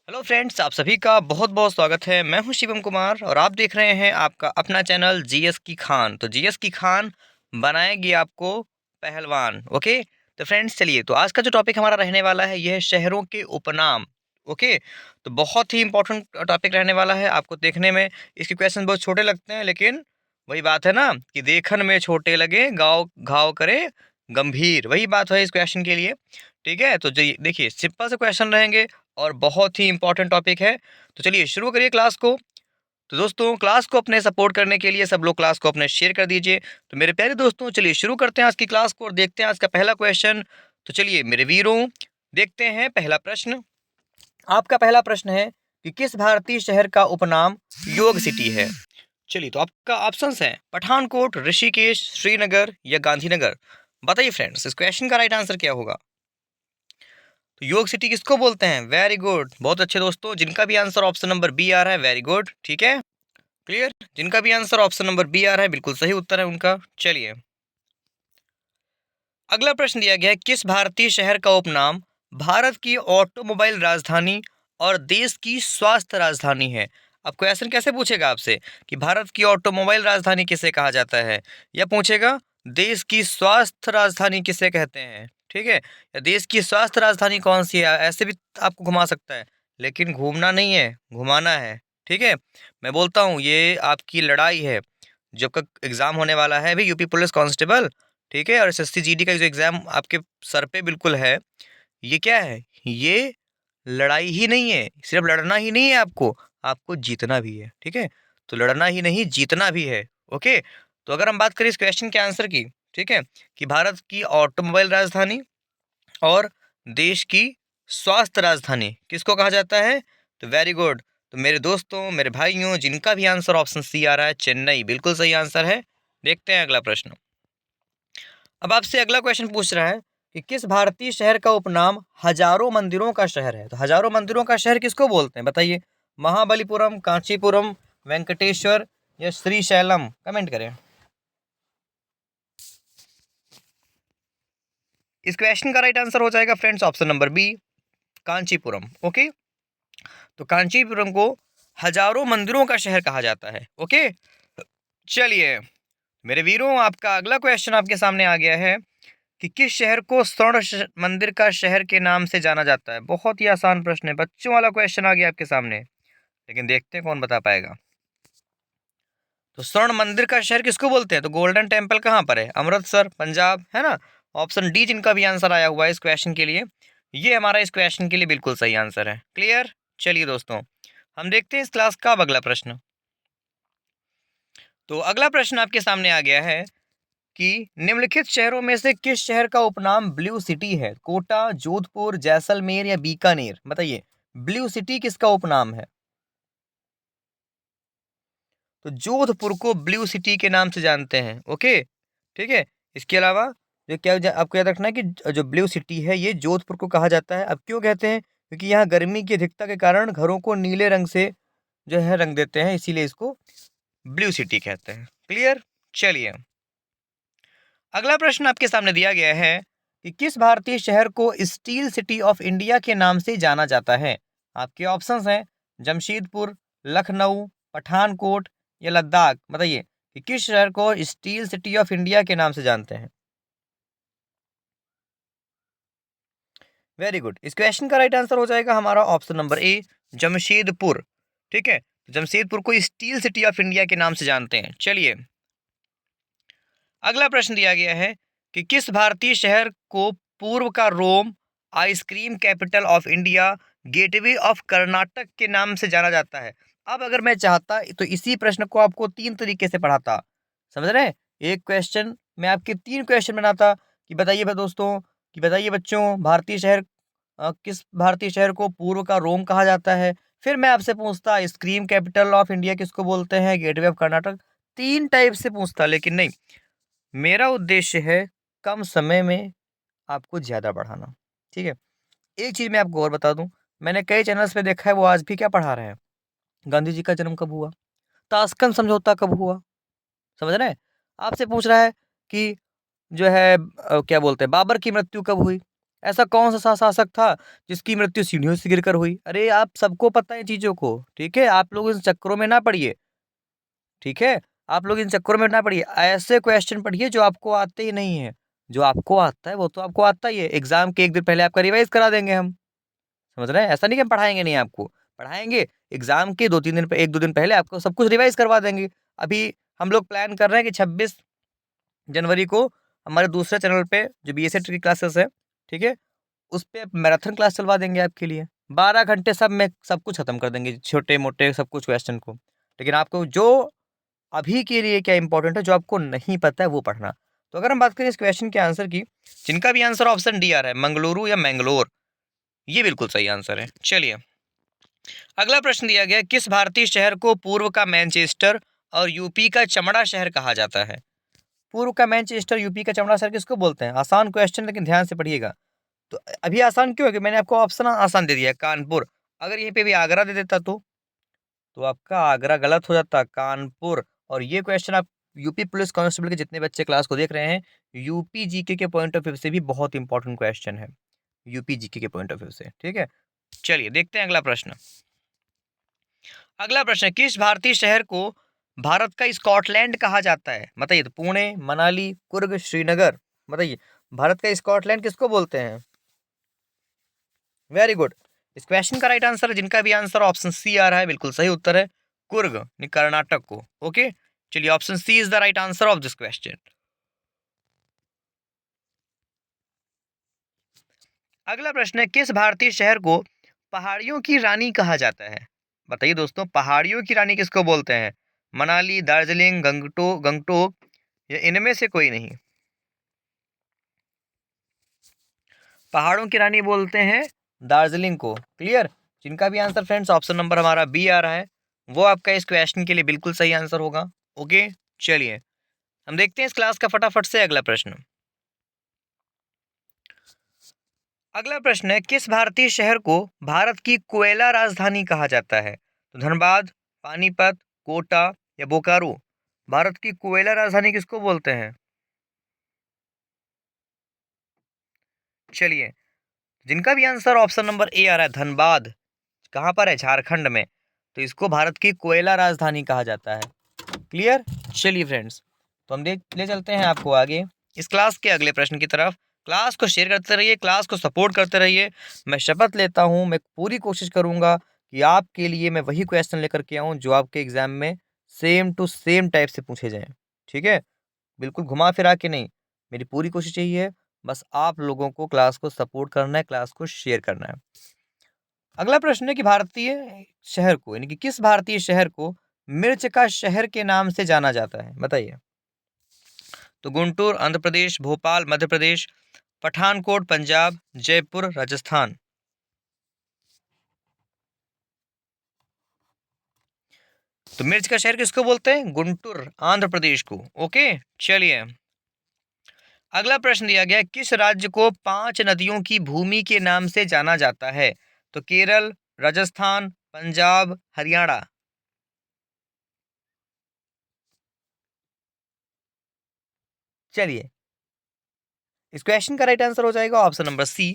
Hello friends, आप सभी का बहुत बहुत स्वागत है। मैं हूं शिवम कुमार और आप देख रहे हैं आपका अपना चैनल जीएस की खान। तो जीएस की खान बनाएगी आपको पहलवान। ओके, तो फ्रेंड्स चलिए, तो आज का जो टॉपिक हमारा रहने वाला है यह है शहरों के उपनाम। ओके, तो बहुत ही इंपॉर्टेंट टॉपिक रहने वाला है। आपको देखने में इसके क्वेश्चन बहुत छोटे लगते हैं, लेकिन वही बात है ना कि देखन में छोटे लगे गाँव घाव करे गंभीर। वही बात है इस क्वेश्चन के लिए। ठीक है, तो जी देखिए, सिंपल से क्वेश्चन रहेंगे और बहुत ही इंपॉर्टेंट टॉपिक है। तो चलिए शुरू करिए क्लास को। तो दोस्तों, क्लास को अपने सपोर्ट करने के लिए सब लोग क्लास को अपने शेयर कर दीजिए। तो मेरे प्यारे दोस्तों, चलिए शुरू करते हैं आज की क्लास को और देखते हैं आज का पहला क्वेश्चन। तो चलिए मेरे वीरों, देखते हैं पहला प्रश्न। आपका पहला प्रश्न है कि किस भारतीय शहर का उपनाम योग सिटी है। चलिए, तो आपका ऑप्शंस है पठानकोट, ऋषिकेश, श्रीनगर या गांधीनगर। बताइए फ्रेंड्स, इस क्वेश्चन का राइट आंसर क्या होगा। तो योग सिटी किसको बोलते हैं? वेरी गुड, बहुत अच्छे दोस्तों। जिनका भी आंसर ऑप्शन नंबर बी आ रहा है, वेरी गुड। ठीक है, क्लियर। जिनका भी आंसर ऑप्शन नंबर बी आ रहा है, बिल्कुल सही उत्तर है उनका। चलिए, अगला प्रश्न दिया गया है, किस भारतीय शहर का उपनाम भारत की ऑटोमोबाइल राजधानी और देश की स्वास्थ्य राजधानी है। अब क्वेश्चन कैसे पूछेगा आपसे कि भारत की ऑटोमोबाइल राजधानी किसे कहा जाता है, या पूछेगा देश की स्वास्थ्य राजधानी किसे कहते हैं। ठीक है, या देश की स्वास्थ्य राजधानी कौन सी है, ऐसे भी आपको घुमा सकता है, लेकिन घूमना नहीं है, घुमाना है। ठीक है, मैं बोलता हूँ ये आपकी लड़ाई है। जब का एग्जाम होने वाला है अभी यूपी पुलिस कांस्टेबल, ठीक है, और एसएससी जीडी का जो एग्जाम आपके सर पे बिल्कुल है, ये क्या है, ये लड़ाई ही नहीं है। सिर्फ लड़ना ही नहीं है, आपको आपको जीतना भी है। ठीक है, तो लड़ना ही नहीं, जीतना भी है। ओके, तो अगर हम बात करें इस क्वेश्चन के आंसर की, ठीक है, कि भारत की ऑटोमोबाइल राजधानी और देश की स्वास्थ्य राजधानी किसको कहा जाता है, तो वेरी गुड। तो मेरे दोस्तों, मेरे भाइयों, जिनका भी आंसर ऑप्शन सी आ रहा है, चेन्नई, बिल्कुल सही आंसर है। देखते हैं अगला प्रश्न। अब आपसे अगला क्वेश्चन पूछ रहा है कि किस भारतीय शहर का उपनाम हजारों मंदिरों का शहर है। तो हजारों मंदिरों का शहर किसको बोलते हैं, बताइए। महाबलीपुरम, कांचीपुरम, वेंकटेश्वर या श्रीशैलम। कमेंट करें। इस क्वेश्चन का राइट आंसर हो जाएगा friends option number B, Kanchipuram. Okay, तो कांचीपुरम को हजारों मंदिरों का शहर कहा जाता है। ओके, चलिए मेरे वीरों, आपका अगला क्वेश्चन आपके सामने आ गया है कि किस शहर को मंदिर का शहर के नाम से जाना जाता है। बहुत ही आसान प्रश्न है, बच्चों वाला क्वेश्चन आ गया आपके सामने, लेकिन देखते हैं कौन बता पाएगा। तो स्वर्ण मंदिर का शहर किसको बोलते हैं, तो गोल्डन टेम्पल कहाँ पर है, अमृतसर, पंजाब, है ना। ऑप्शन डी जिनका भी आंसर आया हुआ है इस क्वेश्चन के लिए, ये हमारा इस क्वेश्चन के लिए बिल्कुल सही आंसर है। क्लियर। चलिए दोस्तों, हम देखते हैं इस क्लास का अब अगला प्रश्न। तो अगला प्रश्न आपके सामने आ गया है कि निम्नलिखित शहरों में से किस शहर का उपनाम ब्लू सिटी है। कोटा, जोधपुर, जैसलमेर या बीकानेर। बताइए, ब्लू सिटी किसका उपनाम है। तो जोधपुर को ब्लू सिटी के नाम से जानते हैं। ओके, ठीक है। इसके अलावा जो आपको याद रखना है कि जो ब्लू सिटी है ये जोधपुर को कहा जाता है। अब क्यों कहते हैं, क्योंकि यहाँ गर्मी की अधिकता के कारण घरों को नीले रंग से जो है रंग देते हैं, इसीलिए इसको ब्लू सिटी कहते हैं। क्लियर। चलिए, अगला प्रश्न आपके सामने दिया गया है कि किस भारतीय शहर को स्टील सिटी ऑफ इंडिया के नाम से जाना जाता है। आपके ऑप्शंस हैं जमशेदपुर, लखनऊ, पठानकोट या लद्दाख। बताइए कि किस शहर को स्टील सिटी ऑफ इंडिया के नाम से जानते हैं। वेरी गुड, इस क्वेश्चन का राइट आंसर हो जाएगा हमारा ऑप्शन नंबर ए, जमशेदपुर। ठीक है, जमशेदपुर को स्टील सिटी ऑफ इंडिया के नाम से जानते हैं। चलिए, अगला प्रश्न दिया गया है कि किस भारतीय शहर को पूर्व का Rome, ice cream capital of India, gateway of Karnataka के नाम से जाना जाता है। अब अगर मैं चाहता तो इसी प्रश्न को आपको तीन तरीके से पढ़ाता, समझ रहे हैं। एक क्वेश्चन मैं आपके तीन क्वेश्चन बनाता कि बताइए दोस्तों, कि बताइए बच्चों, भारतीय शहर किस भारतीय शहर को पूर्व का रोम कहा जाता है। फिर मैं आपसे पूछता आइसक्रीम कैपिटल ऑफ इंडिया किसको बोलते हैं, गेटवे ऑफ कर्नाटक। तीन टाइप से पूछता, लेकिन नहीं, मेरा उद्देश्य है कम समय में आपको ज़्यादा पढ़ाना। ठीक है, एक चीज़ मैं आपको और बता दूँ, मैंने कई चैनल्स पे देखा है वो आज भी क्या पढ़ा रहे हैं, गांधी जी का जन्म कब हुआ, ताशकंद समझौता कब हुआ। समझ रहे हैं। आपसे पूछ रहा है कि जो है क्या बोलते हैं, बाबर की मृत्यु कब हुई। ऐसा कौन सा शासक था जिसकी मृत्यु सीढ़ियों से गिरकर हुई? अरे आप सबको पता है चीज़ों को, ठीक है? आप लोग इन चक्करों में ना पड़िए, ठीक है? आप लोग इन चक्करों में ना पड़िए, ऐसे क्वेश्चन पढ़िए जो आपको आते ही नहीं हैं। जो आपको आता है वो तो आपको आता ही है, एग्ज़ाम के 1 दिन पहले आपका रिवाइज़ करा देंगे हम, समझ रहे हैं? ऐसा नहीं कि हम पढ़ाएँगे नहीं आपको, पढ़ाएँगे, एग्ज़ाम के 2-3 दिन 1-2 दिन पहले आपको सब कुछ रिवाइज़ करवा देंगे। अभी हम लोग प्लान कर रहे हैं कि 26 जनवरी को हमारे दूसरे चैनल पे जो बीएसएट की क्लासेस है, ठीक है? उस पे मैराथन क्लास चलवा देंगे आपके लिए। 12 घंटे सब में सब कुछ खत्म कर देंगे, छोटे-मोटे सब कुछ क्वेश्चन को। लेकिन आपको जो अभी के लिए क्या इम्पोर्टेंट है, जो आपको नहीं पता है वो पढ़ना। तो अगर हम बात करें इस क्वेश्चन के आंसर की, जिनका भी आंसर ऑप्शन डी आ रहा है, मंगलुरु या मैंगलोर, ये बिल्कुल सही आंसर है। चलिए, अगला प्रश्न दिया गया है, किस भारतीय शहर को पूर्व का मैनचेस्टर और यूपी का चमड़ा शहर कहा जाता है? पूर्व का मैनचेस्टर, यूपी का चमड़ा शहर किसको बोलते हैं? आसान क्वेश्चन, लेकिन ध्यान से पढ़िएगा। तो अभी आसान क्यों है कि मैंने आपको ऑप्शन आसान दे दिया है, कानपुर। अगर यहीं पे भी आगरा दे देता तो आपका आगरा गलत हो जाता, कानपुर। और ये क्वेश्चन आप यूपी पुलिस कांस्टेबल के जितने बच्चे क्लास को देख रहे हैं, यूपी जीके के पॉइंट ऑफ व्यू से भी बहुत इंपॉर्टेंट क्वेश्चन है, यूपी जीके के पॉइंट ऑफ व्यू से, ठीक है? चलिए देखते हैं अगला प्रश्न। अगला प्रश्न है, किस भारतीय शहर को भारत का स्कॉटलैंड कहा जाता है? बताइए। तो पुणे, मनाली, कुर्ग, श्रीनगर, बताइए। भारत का स्कॉटलैंड किसको बोलते हैं? Very good. इस क्वेश्चन का राइट आंसर, जिनका भी आंसर ऑप्शन सी आ रहा है, बिल्कुल सही उत्तर है, कुर्ग, कर्नाटक को। ओके, चलिए, option C is the right answer of this question. अगला प्रश्न है, किस भारतीय शहर को पहाड़ियों की रानी कहा जाता है? बताइए दोस्तों, पहाड़ियों की रानी किसको बोलते हैं? मनाली, दार्जिलिंग, गंगटोक या इनमें से कोई नहीं? पहाड़ों की रानी बोलते हैं दार्जिलिंग को। क्लियर? जिनका भी आंसर फ्रेंड्स ऑप्शन नंबर हमारा बी आ रहा है, वो आपका इस क्वेश्चन के लिए बिल्कुल सही आंसर होगा। ओके, चलिए हम देखते हैं इस क्लास का फटाफट से अगला प्रश्न। अगला प्रश्न है, किस भारतीय शहर को भारत की कोयला राजधानी कहा जाता है? तो धनबाद, पानीपत, कोटा या बोकारो? भारत की कोयला राजधानी किसको बोलते हैं? चलिए, जिनका भी आंसर ऑप्शन नंबर ए आ रहा है, धनबाद, कहाँ पर है? झारखंड में। तो इसको भारत की कोयला राजधानी कहा जाता है। क्लियर? चलिए फ्रेंड्स, तो हम देख ले चलते हैं आपको आगे इस क्लास के अगले प्रश्न की तरफ। क्लास को शेयर करते रहिए, क्लास को सपोर्ट करते रहिए। मैं शपथ लेता हूँ, मैं पूरी कोशिश करूँगा कि आपके लिए मैं वही क्वेश्चन लेकर के आऊँ जो आपके एग्जाम में सेम टू सेम टाइप से पूछे जाएँ। ठीक है? बिल्कुल घुमा फिरा के नहीं। मेरी पूरी कोशिश यही है, बस आप लोगों को क्लास को सपोर्ट करना है, क्लास को शेयर करना है। अगला प्रश्न है कि भारतीय शहर को, यानी कि किस भारतीय शहर को मिर्च का शहर के नाम से जाना जाता है? बताइए। तो गुंटूर आंध्र प्रदेश, भोपाल मध्य प्रदेश, पठानकोट पंजाब, जयपुर राजस्थान? तो मिर्च का शहर किसको बोलते हैं? गुंटूर आंध्र प्रदेश को। ओके, चलिए अगला प्रश्न दिया गया, किस राज्य को 5 नदियों की भूमि के नाम से जाना जाता है? तो केरल, राजस्थान, पंजाब, हरियाणा? चलिए, इस क्वेश्चन का राइट आंसर हो जाएगा option number C,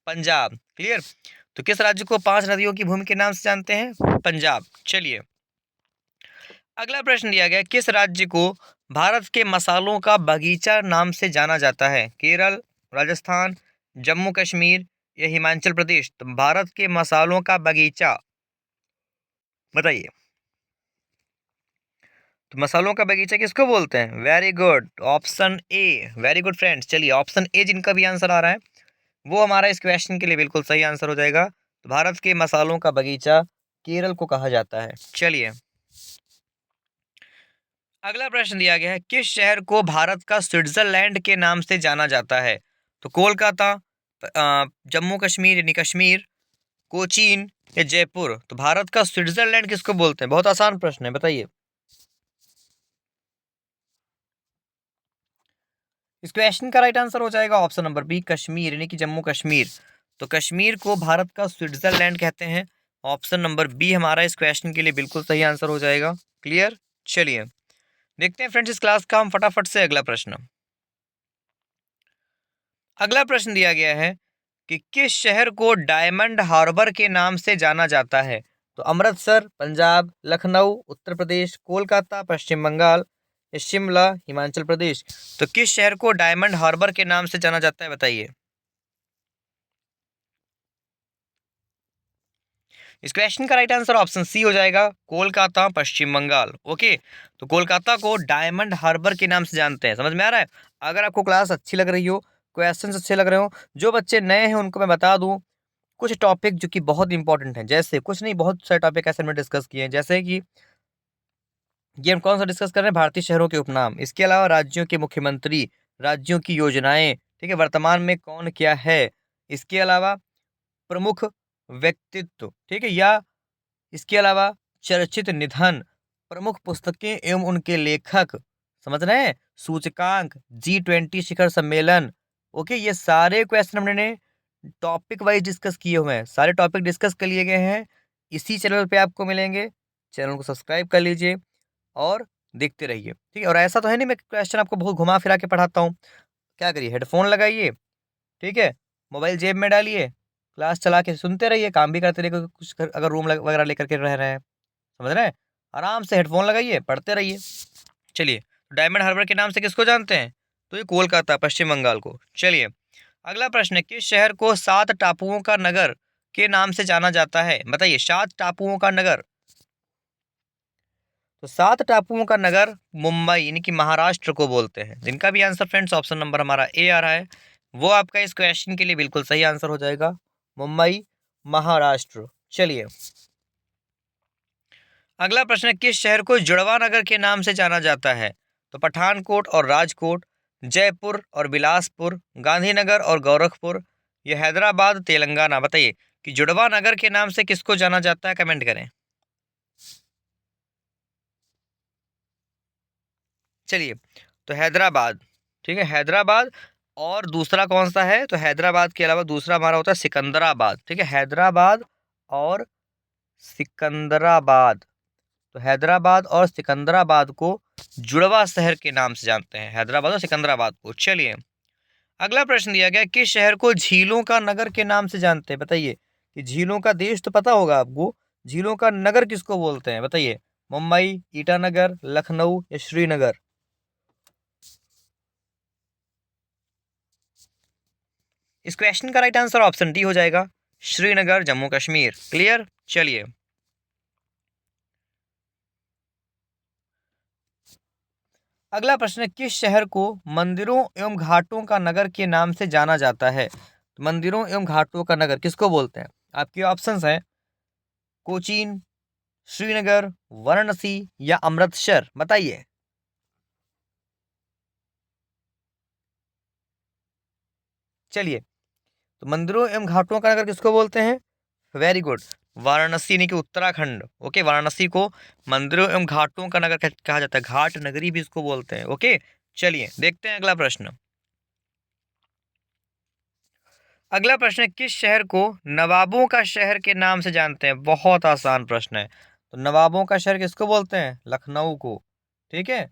Punjab. Clear? तो किस राज्य को 5 नदियों की भूमि के नाम से जानते हैं? पंजाब। चलिए, अगला प्रश्न दिया गया, किस राज्य को भारत के मसालों का बगीचा नाम से जाना जाता है? केरल, राजस्थान, जम्मू कश्मीर या हिमाचल प्रदेश? तो भारत के मसालों का बगीचा, बताइए। तो मसालों का बगीचा किसको बोलते हैं? Very good, option A. Very good friends, चलिए ऑप्शन ए जिनका भी आंसर आ रहा है, वो हमारा इस क्वेश्चन के लिए बिल्कुल सही आंसर हो जाएगा। तो भारत के मसालों का बगीचा केरल को कहा जाता है। चलिए, अगला प्रश्न दिया गया है, किस शहर को भारत का स्विट्जरलैंड के नाम से जाना जाता है? तो कोलकाता, जम्मू कश्मीर यानी कश्मीर, कोचीन या जयपुर? तो भारत का स्विट्जरलैंड किसको बोलते हैं? बहुत आसान प्रश्न है, बताइए। इस क्वेश्चन का राइट आंसर हो जाएगा ऑप्शन नंबर बी, कश्मीर, यानी कि जम्मू कश्मीर। तो कश्मीर को भारत का स्विट्जरलैंड कहते हैं। ऑप्शन नंबर बी हमारा इस क्वेश्चन के लिए बिल्कुल सही आंसर हो जाएगा। क्लियर? चलिए देखते हैं फ्रेंड्स इस क्लास का हम फटाफट से अगला प्रश्न। अगला प्रश्न दिया गया है, कि किस शहर को डायमंड हार्बर के नाम से जाना जाता है? तो अमृतसर पंजाब, लखनऊ उत्तर प्रदेश, कोलकाता पश्चिम बंगाल या शिमला हिमाचल प्रदेश। तो किस शहर को डायमंड हार्बर के नाम से जाना जाता है, बताइए। इस क्वेश्चन का राइट आंसर ऑप्शन सी हो जाएगा, कोलकाता पश्चिम बंगाल। ओके, तो कोलकाता को डायमंड हार्बर के नाम से जानते हैं। समझ में आ रहा है? अगर आपको क्लास अच्छी लग रही हो, क्वेश्चन अच्छे लग रहे हो, जो बच्चे नए हैं उनको मैं बता दूं कुछ टॉपिक जो कि बहुत इंपॉर्टेंट हैं। जैसे कुछ नहीं, बहुत सारे टॉपिक ऐसे हमने डिस्कस किए हैं, जैसे कि ये हम कौन सा डिस्कस कर रहे हैं, भारतीय शहरों के उपनाम। इसके अलावा राज्यों के मुख्यमंत्री, राज्यों की योजनाएं, ठीक है, वर्तमान में कौन क्या है। इसके अलावा प्रमुख व्यक्तित्व, ठीक है, या इसके अलावा चर्चित निधन, प्रमुख पुस्तकें एवं उनके लेखक। समझ रहे हैं? सूचकांक, G20 शिखर सम्मेलन। ओके, ये सारे क्वेश्चन हमने टॉपिक वाइज डिस्कस किए हुए हैं, सारे टॉपिक डिस्कस कर लिए गए हैं, इसी चैनल पे आपको मिलेंगे। चैनल को सब्सक्राइब कर लीजिए और देखते रहिए, ठीक है। और ऐसा तो है नहीं मैं क्वेश्चन आपको बहुत घुमा फिरा के पढ़ाता हूँ। क्या करिए, हेडफोन लगाइए, ठीक है, मोबाइल जेब में डालिए, क्लास चला के सुनते रहिए, काम भी करते रहिए, कुछ अगर रूम वगैरह लेकर के रह रहे हैं, समझ रहे हैं, आराम से हेडफोन लगाइए, पढ़ते रहिए। चलिए, डायमंड हार्बर के नाम से किसको जानते हैं? तो ये कोलकाता पश्चिम बंगाल को। चलिए, अगला प्रश्न है, किस शहर को 7 टापुओं का नगर के नाम से जाना जाता है? बताइए, 7 टापुओं का नगर। तो 7 टापुओं का नगर मुंबई यानी कि महाराष्ट्र को बोलते हैं, जिनका भी आंसर फ्रेंड्स ऑप्शन नंबर हमारा ए आ रहा है, वो आपका इस क्वेश्चन के लिए बिल्कुल सही आंसर हो जाएगा, मुंबई महाराष्ट्र। चलिए, अगला प्रश्न है, किस शहर को जुड़वा नगर के नाम से जाना जाता है? तो पठानकोट और राजकोट, जयपुर और बिलासपुर, गांधीनगर और गोरखपुर, या हैदराबाद तेलंगाना। बताइए कि जुड़वा नगर के नाम से किसको जाना जाता है, कमेंट करें। चलिए, तो हैदराबाद, ठीक है, हैदराबाद। और दूसरा कौन सा है? तो हैदराबाद के अलावा दूसरा हमारा होता है सिकंदराबाद, ठीक है, हैदराबाद और सिकंदराबाद। तो हैदराबाद और सिकंदराबाद को जुड़वा शहर के नाम से जानते हैं, हैदराबाद और सिकंदराबाद को। चलिए, अगला प्रश्न दिया गया, किस शहर को झीलों का नगर के नाम से जानते हैं? बताइए कि झीलों का देश तो पता होगा आपको, झीलों का नगर किसको बोलते हैं? बताइए, मुंबई, ईटानगर, लखनऊ या श्रीनगर। इस क्वेश्चन का राइट आंसर ऑप्शन डी हो जाएगा, श्रीनगर जम्मू कश्मीर। क्लियर? चलिए, अगला प्रश्न है, किस शहर को मंदिरों एवं घाटों का नगर के नाम से जाना जाता है? तो मंदिरों एवं घाटों का नगर किसको बोलते हैं? आपके ऑप्शंस हैं कोचीन, श्रीनगर, वाराणसी या अमृतसर। बताइए। चलिए, तो मंदिरों एवं घाटों का नगर किसको बोलते हैं? वेरी गुड, वाराणसी यानी कि उत्तराखंड। ओके, वाराणसी को मंदिरों एवं घाटों का नगर कहा जाता है, घाट नगरी भी इसको बोलते हैं। ओके, चलिए देखते हैं अगला प्रश्न। अगला प्रश्न है, किस शहर को नवाबों का शहर के नाम से जानते हैं? बहुत आसान प्रश्न है। तो नवाबों का शहर किसको बोलते हैं? लखनऊ को। ठीक है,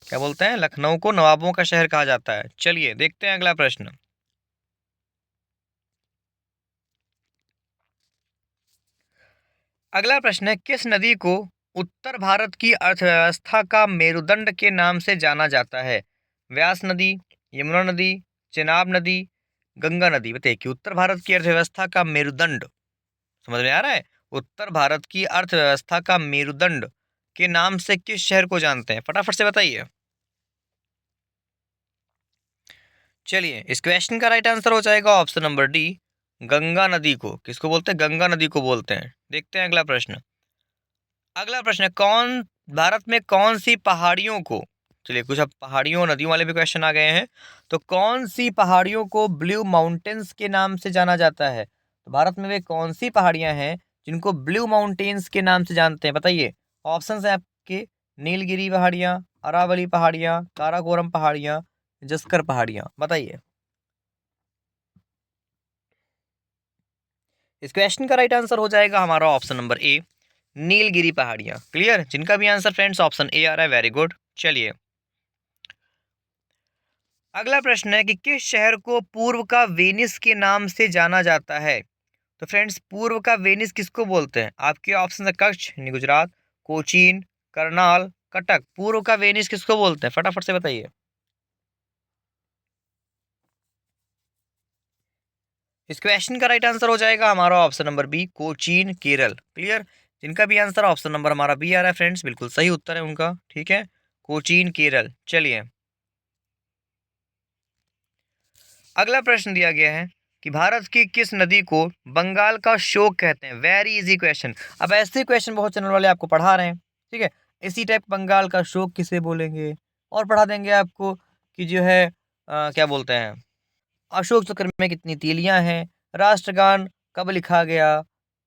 क्या बोलते हैं? लखनऊ को नवाबों का शहर कहा जाता है। चलिए देखते हैं अगला प्रश्न। अगला प्रश्न है, किस नदी को उत्तर भारत की अर्थव्यवस्था का मेरुदंड के नाम से जाना जाता है? व्यास नदी, यमुना नदी, चेनाब नदी, गंगा नदी। बताइए कि उत्तर भारत की अर्थव्यवस्था का मेरुदंड, समझ में आ रहा है, उत्तर भारत की अर्थव्यवस्था का मेरुदंड के नाम से किस शहर को जानते हैं? फटाफट से बताइए। चलिए, इस क्वेश्चन का राइट आंसर हो जाएगा ऑप्शन नंबर डी, गंगा नदी को। किसको बोलते हैं? गंगा नदी को बोलते हैं। देखते हैं अगला प्रश्न। अगला प्रश्न है, कौन भारत में कौन सी पहाड़ियों को, चलिए कुछ अब पहाड़ियों नदियों वाले भी क्वेश्चन आ गए हैं, तो कौन सी पहाड़ियों को ब्लू माउंटेन्स के नाम से जाना जाता है? तो भारत में वे कौन सी पहाड़ियां हैं जिनको ब्लू माउंटेन्स के नाम से जानते हैं? बताइए। ऑप्शन है आपके, नीलगिरी पहाड़ियाँ, अरावली पहाड़ियाँ, काराकोरम पहाड़ियाँ, जस्कर पहाड़ियाँ। बताइए। इस क्वेश्चन का राइट आंसर हो जाएगा हमारा ऑप्शन नंबर ए, नीलगिरी पहाड़ियाँ। क्लियर? जिनका भी आंसर फ्रेंड्स ऑप्शन ए आ रहा है, वेरी गुड। चलिए, अगला प्रश्न है कि किस शहर को पूर्व का वेनिस के नाम से जाना जाता है? तो फ्रेंड्स, पूर्व का वेनिस किसको बोलते हैं? आपके ऑप्शन है कच्छ यानी गुजरात, कोचीन, करनाल, कटक। पूर्व का वेनिस किसको बोलते हैं? फटाफट से बताइए। इस क्वेश्चन का राइट आंसर हो जाएगा हमारा option number B, Cochin, Kerala. Clear? जिनका भी आंसर ऑप्शन नंबर हमारा बी आ रहा है फ्रेंड्स, बिल्कुल सही उत्तर है उनका। ठीक है, कोचीन, केरल। चलिए, अगला प्रश्न दिया गया है कि भारत की किस नदी को बंगाल का शोक कहते हैं? Very easy question. अब ऐसे क्वेश्चन बहुत चैनल वाले आपको पढ़ा रहे हैं, ठीक है। इसी टाइप बंगाल का शोक किसे बोलेंगे, और पढ़ा देंगे आपको कि जो है क्या बोलते हैं, अशोक चक्र में कितनी तीलियां हैं, राष्ट्रगान कब लिखा गया,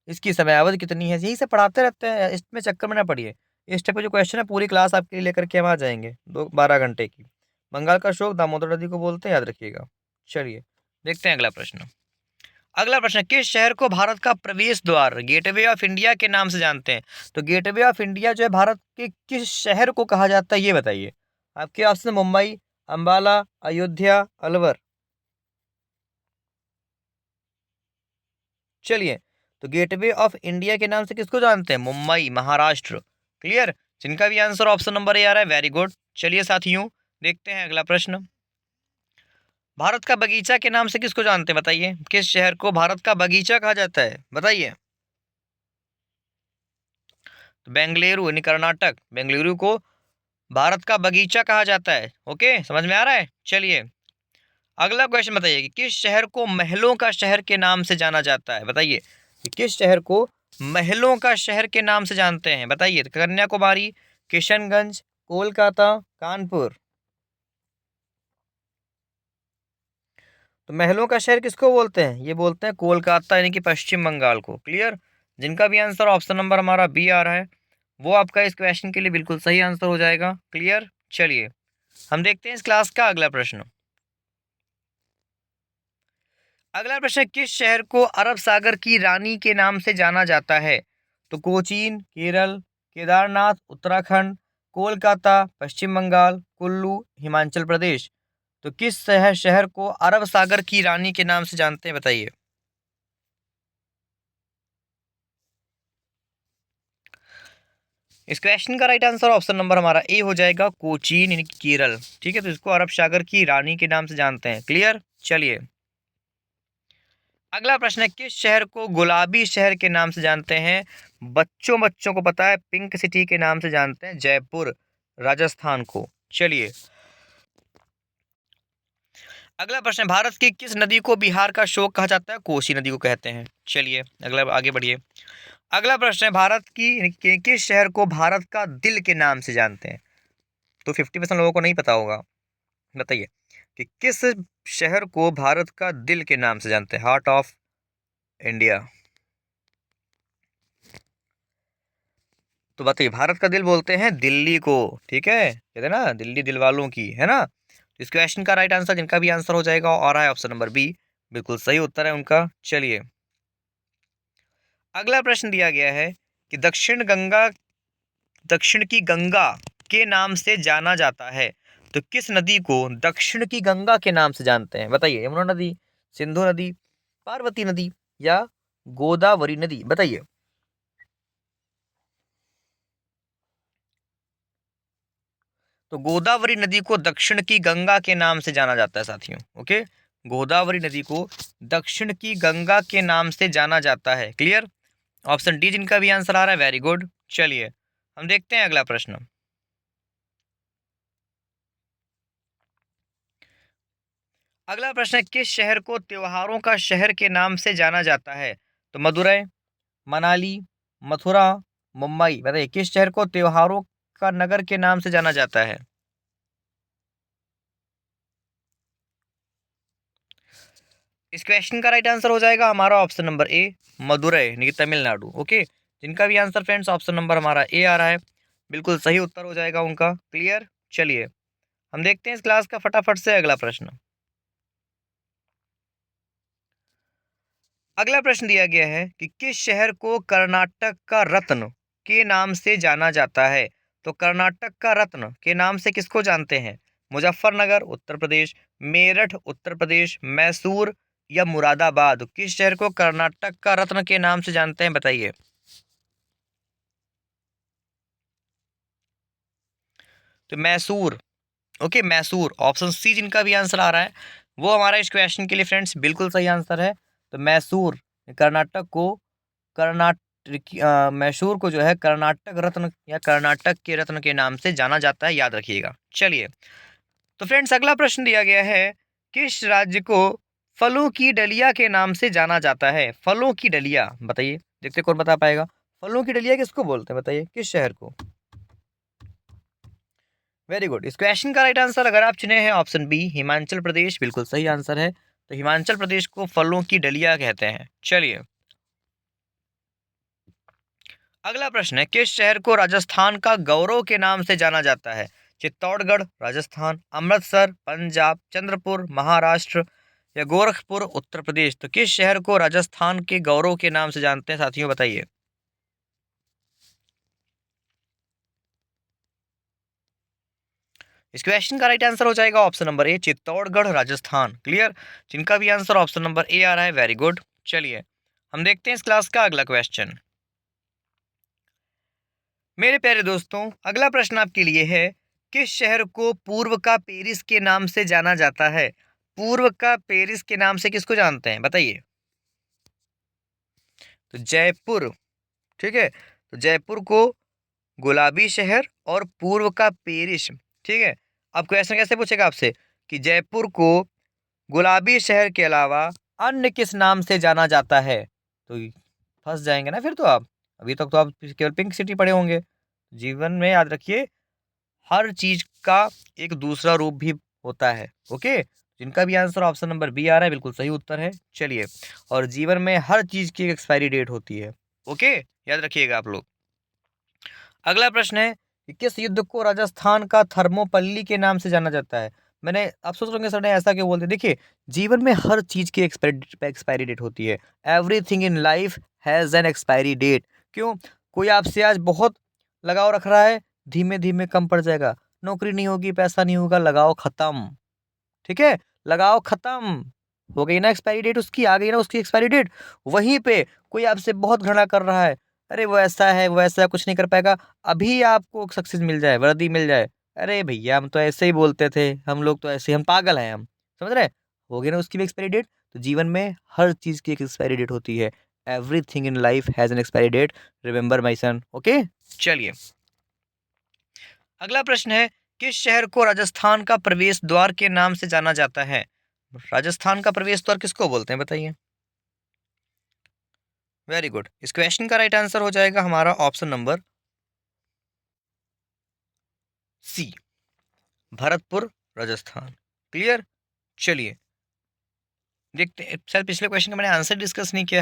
इसकी समयावधि कितनी है। यही सब पढ़ाते रहते हैं, इसमें चक्कर में ना पड़िए। इस टाइप का जो क्वेश्चन है पूरी क्लास आपके लिए लेकर के हम आ जाएंगे, 12 घंटे की। बंगाल का शोक दामोदर नदी को बोलते हैं, याद रखिएगा। चलिए, देखते हैं अगला प्रश्न। अगला प्रश्न, किस शहर को भारत का प्रवेश द्वार, गेटवे ऑफ इंडिया के नाम से जानते हैं? तो गेटवे ऑफ इंडिया जो है भारत के किस शहर को कहा जाता है, ये बताइए। आपके ऑप्शन मुंबई, अंबाला, अयोध्या, अलवर। चलिए, तो गेटवे ऑफ इंडिया के नाम से किसको जानते हैं? मुंबई, महाराष्ट्र। क्लियर? जिनका भी आंसर ऑप्शन नंबर ए आ रहा है, वेरी गुड। चलिए साथियों, देखते हैं अगला प्रश्न। भारत का बगीचा के नाम से किसको जानते हैं? बताइए, किस शहर को भारत का बगीचा कहा जाता है? बताइए। तो बेंगलुरु यानी कर्नाटक, बेंगलुरु को भारत का बगीचा कहा जाता है। ओके, समझ में आ रहा है? चलिए, अगला क्वेश्चन बताइए कि किस शहर को महलों का शहर के नाम से जाना जाता है? बताइए कि किस शहर को महलों का शहर के नाम से जानते हैं? बताइए। तो कन्याकुमारी, किशनगंज, कोलकाता, कानपुर। तो महलों का शहर किसको बोलते हैं? ये बोलते हैं कोलकाता यानी कि पश्चिम बंगाल को। क्लियर? जिनका भी आंसर ऑप्शन नंबर हमारा बी आ रहा है, वो आपका इस क्वेश्चन के लिए बिल्कुल सही आंसर हो जाएगा। क्लियर? चलिए, हम देखते हैं इस क्लास का अगला प्रश्न। अगला प्रश्न, किस शहर को अरब सागर की रानी के नाम से जाना जाता है? तो कोचीन, केरल, केदारनाथ, उत्तराखंड, कोलकाता, पश्चिम बंगाल, कुल्लू, हिमाचल प्रदेश। तो किस शहर को अरब सागर की रानी के नाम से जानते हैं? बताइए। इस क्वेश्चन का राइट आंसर ऑप्शन नंबर हमारा ए हो जाएगा, कोचीन यानी कि केरल। ठीक है, तो इसको अरब सागर की रानी के नाम से जानते हैं। क्लियर? चलिए, अगला प्रश्न है, किस शहर को गुलाबी शहर के नाम से जानते हैं? बच्चों बच्चों को पता है, पिंक सिटी के नाम से जानते हैं जयपुर, राजस्थान को। चलिए, अगला प्रश्न है, भारत की किस नदी को बिहार का शोक कहा जाता है? कोसी नदी को कहते हैं। चलिए, अगला आगे बढ़िए। अगला प्रश्न है, भारत की किस शहर को भारत का दिल के नाम से जानते हैं? तो 50% लोगों को नहीं पता होगा। बताइए कि किस शहर को भारत का दिल के नाम से जानते हैं? Heart of India. तो बताइए, भारत का दिल बोलते हैं दिल्ली को। ठीक है, कहते हैं ना दिल्ली दिल वालों की, है ना। तो इस क्वेश्चन का राइट आंसर, जिनका भी आंसर हो जाएगा और है ऑप्शन नंबर बी, बिल्कुल सही उत्तर है उनका। चलिए, अगला प्रश्न दिया गया है कि दक्षिण की गंगा के नाम से जाना जाता है। तो किस नदी को दक्षिण की गंगा के नाम से जानते हैं? बताइए। यमुना नदी, सिंधु नदी, पार्वती नदी, या गोदावरी नदी? बताइए। तो गोदावरी नदी को दक्षिण की गंगा के नाम से जाना जाता है साथियों। ओके, गोदावरी नदी को दक्षिण की गंगा के नाम से जाना जाता है। क्लियर? ऑप्शन डी जिनका भी आंसर आ रहा है, वेरी गुड। चलिए, हम देखते हैं अगला प्रश्न। अगला प्रश्न है, किस शहर को त्योहारों का शहर के नाम से जाना जाता है? तो मदुरई, मनाली, मथुरा, मुंबई। बताइए, किस शहर को त्योहारों का नगर के नाम से जाना जाता है? इस क्वेश्चन का राइट आंसर हो जाएगा हमारा ऑप्शन नंबर ए, मदुरई यानी कि तमिलनाडु। ओके, जिनका भी आंसर फ्रेंड्स ऑप्शन नंबर हमारा ए आ रहा है, बिल्कुल सही उत्तर हो जाएगा उनका। क्लियर? चलिए, हम देखते हैं इस क्लास का फटाफट से अगला प्रश्न। अगला प्रश्न दिया गया है कि किस शहर को कर्नाटक का रत्न के नाम से जाना जाता है? तो कर्नाटक का रत्न के नाम से किसको जानते हैं? मुजफ्फरनगर उत्तर प्रदेश, मेरठ उत्तर प्रदेश, मैसूर या मुरादाबाद। किस शहर को कर्नाटक का रत्न के नाम से जानते हैं, बताइए। तो Mysore. Okay, Mysore. Option C जिनका भी आंसर आ रहा है वो हमारा इस क्वेश्चन के लिए फ्रेंड्स बिल्कुल सही आंसर है। तो मैसूर कर्नाटक को मैसूर को जो है कर्नाटक रत्न या कर्नाटक के रत्न के नाम से जाना जाता है, याद रखिएगा। चलिए, तो फ्रेंड्स अगला प्रश्न दिया गया है, किस राज्य को फलों की डलिया के नाम से जाना जाता है। फलों की डलिया, बताइए, देखते कौन बता पाएगा। फलों की डलिया किसको बोलते हैं, बताइए, किस शहर को। Very good. इस क्वेश्चन का राइट आंसर अगर आप चुने हैं ऑप्शन बी हिमाचल प्रदेश, बिल्कुल सही आंसर है। तो हिमाचल प्रदेश को फलों की डलिया कहते हैं। चलिए, अगला प्रश्न है, किस शहर को राजस्थान का गौरव के नाम से जाना जाता है। चित्तौड़गढ़ राजस्थान, अमृतसर पंजाब, चंद्रपुर महाराष्ट्र या गोरखपुर उत्तर प्रदेश। तो किस शहर को राजस्थान के गौरव के नाम से जानते हैं साथियों, बताइए। इस क्वेश्चन का राइट आंसर हो जाएगा option number A Chittorgarh Rajasthan. Clear. जिनका भी आंसर ऑप्शन नंबर ए आ रहा है, वेरी गुड। चलिए, हम देखते हैं इस क्लास का अगला क्वेश्चन। मेरे प्यारे दोस्तों, अगला प्रश्न आपके लिए है, किस शहर को पूर्व का पेरिस के नाम से जाना जाता है। पूर्व का पेरिस के नाम से किसको जानते हैं, बताइए। तो जयपुर। ठीक है, तो जयपुर को गुलाबी शहर और पूर्व का पेरिस। ठीक है, अब क्वेश्चन कैसे पूछेगा आपसे कि जयपुर को गुलाबी शहर के अलावा अन्य किस नाम से जाना जाता है। तो फंस जाएंगे ना फिर तो आप। अभी तक तो आप केवल पिंक सिटी पढ़े होंगे। जीवन में याद रखिए, हर चीज का एक दूसरा रूप भी होता है। ओके, जिनका भी आंसर ऑप्शन नंबर बी आ रहा है बिल्कुल सही उत्तर है। चलिए, और जीवन में हर चीज की एक एक्सपायरी डेट होती है। ओके, याद रखिएगा आप लोग। अगला प्रश्न है कि किस युद्ध को राजस्थान का थर्मोपल्ली के नाम से जाना जाता है। मैंने आप सोच रहे होंगे सर ने ऐसा क्यों बोलते, देखिए, जीवन में हर चीज की एक्सपायरी डेट होती है। Everything in life has an expiry date. क्यों, कोई आपसे आज बहुत लगाव रख रहा है, धीमे धीमे कम पड़ जाएगा। नौकरी नहीं होगी, पैसा नहीं होगा, लगाव खत्म। ठीक है, लगाव खत्म हो गई ना, एक्सपायरी डेट उसकी आ गई ना, उसकी एक्सपायरी डेट। वहीं पे कोई आपसे बहुत घृणा कर रहा है, अरे वो ऐसा है, वो ऐसा कुछ नहीं कर पाएगा, अभी आपको सक्सेस मिल जाए, वर्दी मिल जाए, अरे भैया हम तो ऐसे ही बोलते थे, हम लोग तो ऐसे, हम पागल हैं हम, समझ रहे। हो गई ना उसकी भी एक्सपायरी डेट। तो जीवन में हर चीज की एक एक्सपायरी डेट होती है। Everything in life has an expiry date, remember my son. Okay, चलिए, अगला प्रश्न है, किस शहर को राजस्थान का प्रवेश द्वार के नाम से जाना जाता है। राजस्थान का प्रवेश द्वार किसको बोलते हैं, बताइए। Very good. इस क्वेश्चन का राइट आंसर हो जाएगा हमारा option number C Bharatpur Rajasthan. Clear. चलिए, देखते हैं, शायद पिछले क्वेश्चन का मैंने आंसर डिस्कस नहीं किया।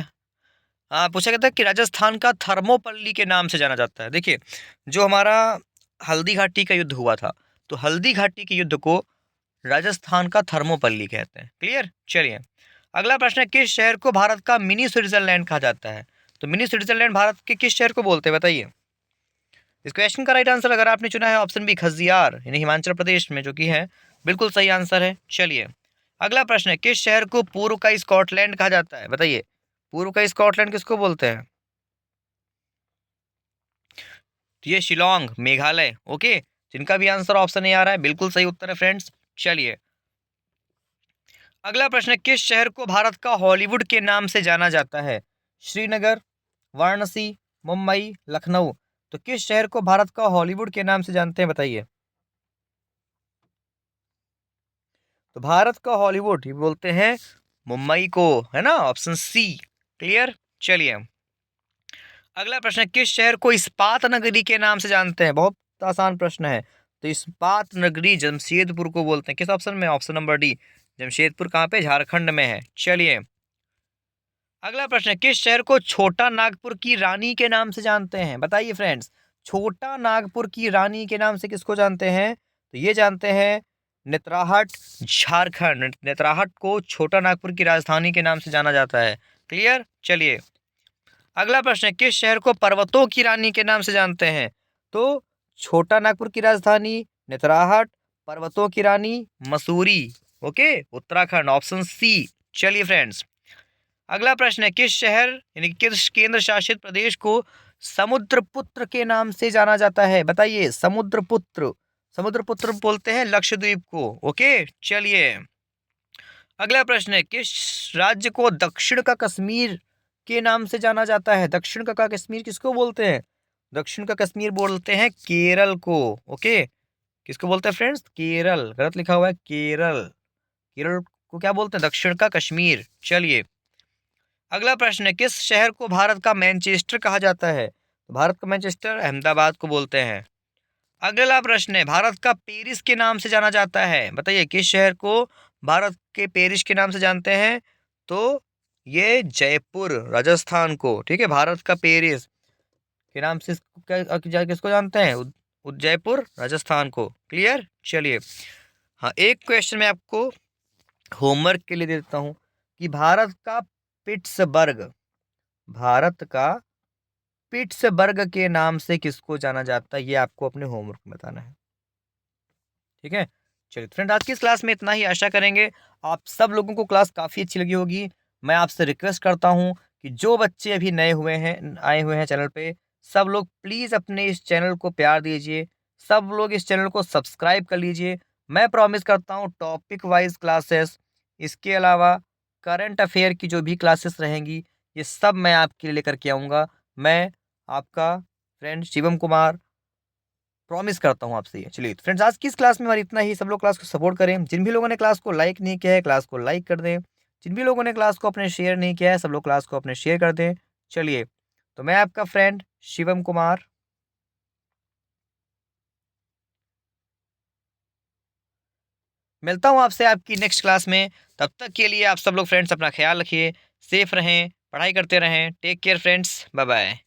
हाँ, पूछा गया था कि राजस्थान का थर्मोपल्ली के नाम से जाना जाता है। देखिए, जो हमारा हल्दी घाटी का युद्ध हुआ था, तो हल्दी घाटी के युद्ध को राजस्थान का थर्मोपल्ली कहते हैं। क्लियर। चलिए, अगला प्रश्न है, किस शहर को भारत का मिनी स्विट्जरलैंड कहा जाता है। तो मिनी स्विट्जरलैंड भारत के किस शहर को बोलते हैं, बताइए। इस क्वेश्चन का राइट आंसर अगर आपने चुना है ऑप्शन बी खजियार, यानी हिमाचल प्रदेश में, जो कि है बिल्कुल सही आंसर है। चलिए, अगला प्रश्न है, किस शहर को पूर्व का स्कॉटलैंड कहा जाता है, बताइए। पूर्व का स्कॉटलैंड किसको बोलते हैं। तो ये शिलोंग, मेघालय। ओके, जिनका भी आंसर ऑप्शन ए आ रहा है बिल्कुल सही उत्तर है फ्रेंड्स। चलिए, अगला प्रश्न है, किस शहर को भारत का हॉलीवुड के नाम से जाना जाता है। श्रीनगर, वाराणसी, मुंबई, लखनऊ। तो किस शहर को भारत का हॉलीवुड के नाम से जानते हैं, बताइए। तो भारत का हॉलीवुड ये बोलते हैं मुंबई को, है ना, ऑप्शन सी। क्लियर। चलिए, अगला प्रश्न है, किस शहर को इस्पात नगरी के नाम से जानते हैं। बहुत आसान प्रश्न है। तो इस्पात नगरी जमशेदपुर को बोलते हैं। किस ऑप्शन में, ऑप्शन नंबर डी जमशेदपुर। कहाँ पे, झारखंड में है। चलिए, अगला प्रश्न है, किस शहर को छोटा नागपुर की रानी के नाम से जानते हैं, बताइए फ्रेंड्स। छोटा नागपुर की रानी के नाम से किसको जानते हैं, तो ये जानते हैं नेत्राहट, झारखंड। नेत्राहट को छोटा नागपुर की राजधानी के नाम से जाना जाता है। क्लियर। चलिए, अगला प्रश्न है, किस शहर को पर्वतों की रानी के नाम से जानते हैं। तो छोटा नागपुर की राजधानी नेत्राहट, पर्वतों की रानी Mussoorie, okay, Uttarakhand, option C. चलिए फ्रेंड्स, अगला प्रश्न है, किस शहर यानी किस केंद्र शासित प्रदेश को समुद्रपुत्र के नाम से जाना जाता है? बताइए, समुद्रपुत्र, समुद्रपुत्र बोलते हैं लक्षद्वीप को, ओके। चलिए, अगला प्रश्न है, किस राज्य को दक्षिण का कश्मीर के नाम से जाना जाता है? दक्षिण का कश्मीर किसको बोलते हैं? दक्षिण का कश्मीर बोलते हैं केरल को, ओके। किसको बोलते हैं फ्रेंड्स? केरल, गलत लिखा हुआ है, केरल। केरल को क्या बोलते हैं? दक्षिण का कश्मीर। चलिए, अगला प्रश्न है, किस शहर को भारत का मैनचेस्टर कहा जाता है? भारत का मैनचेस्टर अहमदाबाद को बोलते हैं। अगला प्रश्न है, भारत का पेरिस के नाम से जाना जाता है? बताइए, किस शहर को भारत के पेरिस के नाम से जानते हैं? तो ये जयपुर, राजस्थान को, ठीक है। भारत का पेरिस के नाम से किसको जानते हैं? जयपुर, राजस्थान को। क्लियर? चलिए, हाँ, एक क्वेश्चन मैं आपको होमवर्क के लिए दे देता हूँ कि भारत का पिट्सबर्ग के नाम से किसको जाना जाता है? ये आपको अपने होमवर्क में बताना है, ठीक है। चलिए फ्रेंड, आज की इस क्लास में इतना ही। आशा करेंगे आप सब लोगों को क्लास काफ़ी अच्छी लगी होगी। मैं आपसे रिक्वेस्ट करता हूँ कि जो बच्चे अभी नए हुए हैं, आए हुए हैं चैनल पे, सब लोग प्लीज़ अपने इस चैनल को प्यार दीजिए, सब लोग इस चैनल को सब्सक्राइब कर लीजिए। मैं प्रॉमिस करता हूँ टॉपिक वाइज क्लासेस, इसके अलावा करंट अफेयर की जो भी क्लासेस रहेंगी, ये सब मैं आपके लिए लेकर के आऊँगा। मैं आपका फ्रेंड शिवम कुमार प्रॉमिस करता हूँ आपसे ये। चलिए फ्रेंड्स, आज की इस क्लास में हमारी इतना ही। सब लोग क्लास को सपोर्ट करें। जिन भी लोगों ने क्लास को लाइक नहीं किया है, क्लास को लाइक कर दें। जिन भी लोगों ने क्लास को अपने शेयर नहीं किया है, सब लोग क्लास को अपने शेयर कर दें। चलिए, तो मैं आपका फ्रेंड शिवम कुमार मिलता हूँ आपसे आपकी नेक्स्ट क्लास में। तब तक के लिए आप सब लोग फ्रेंड्स अपना ख्याल रखिए, सेफ रहें, पढ़ाई करते रहें। Take care friends, bye bye.